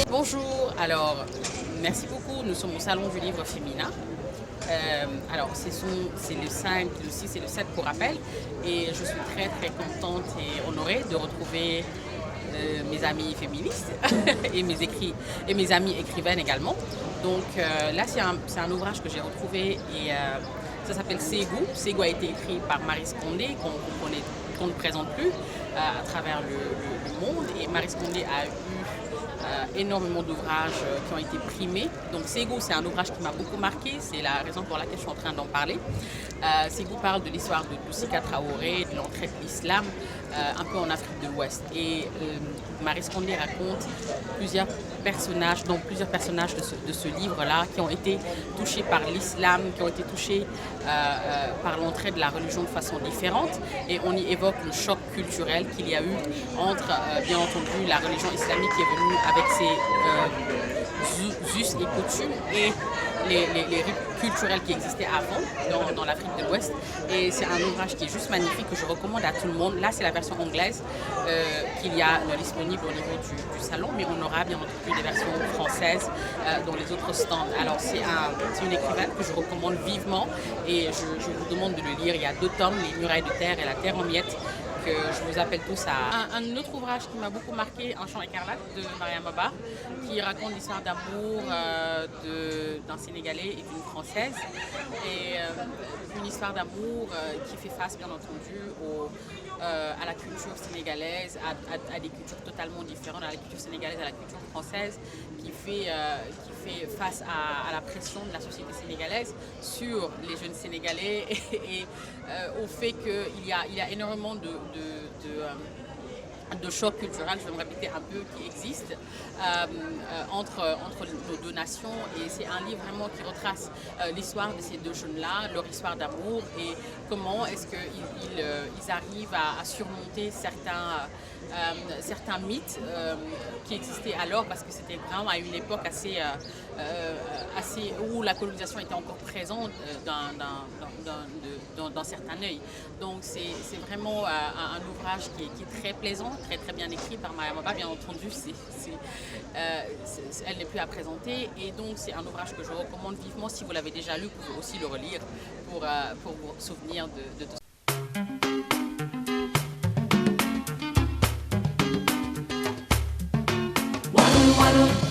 Bonjour, alors merci beaucoup, nous sommes au Salon du Livre Féminin. Alors c'est le 5, le 6 et le 7 pour rappel et je suis très très contente et honorée de retrouver mes amis féministes et mes amis écrivaines également. Donc là c'est un ouvrage que j'ai retrouvé et ça s'appelle Ségou. Ségou a été écrit par Maryse Condé qu'on ne présente plus à travers le monde et Maryse Condé a eu énormément d'ouvrages qui ont été primés. Donc Ségou, c'est un ouvrage qui m'a beaucoup marqué, c'est la raison pour laquelle je suis en train d'en parler. Ségou parle de l'histoire de Boussika Traoré, de l'entrée de l'islam un peu en Afrique de l'Ouest. Et Maryse Condé raconte plusieurs personnages de ce livre-là qui ont été touchés par l'islam, qui ont été touchés par l'entrée de la religion de façon différente. Et on y évoque le choc culturel qu'il y a eu entre, bien entendu, la religion islamique qui est venue avec ses us et coutumes et les rites culturels qui existaient avant dans l'Afrique de l'Ouest. Et c'est un ouvrage qui est juste magnifique, que je recommande à tout le monde. Là, c'est la version anglaise qu'il y a disponible au niveau du salon, mais on aura bien entendu des versions françaises dans les autres stands. Alors, c'est une écrivaine que je recommande vivement et je vous demande de le lire. Il y a 2 tomes, Les Murailles de Terre et La Terre en miettes, que je vous appelle tous à... Un autre ouvrage qui m'a beaucoup marqué, Un chant écarlate de Mariam Baba, qui raconte l'histoire d'amour d'un Sénégalais et d'une Française. Et une histoire d'amour qui fait face, bien entendu, à la culture sénégalaise, à des cultures totalement différentes, à la culture sénégalaise, à la culture française, qui fait face à la pression de la société sénégalaise sur les jeunes Sénégalais et au fait qu'il y a énormément de choc culturel, je vais me répéter un peu, qui existe entre nos 2 nations. Et c'est un livre vraiment qui retrace l'histoire de ces 2 jeunes-là, leur histoire d'amour et comment est-ce qu'ils arrivent à surmonter certains mythes qui existaient alors, parce que c'était vraiment à une époque assez où la colonisation était encore présente dans certains œils. Donc c'est vraiment un ouvrage qui est très plaisant, très très bien écrit par Mariam Baba. Bien entendu, elle n'est plus à présenter et donc c'est un ouvrage que je recommande vivement. Si vous l'avez déjà lu, vous pouvez aussi le relire pour vous souvenir de tout ça. Waddle, waddle.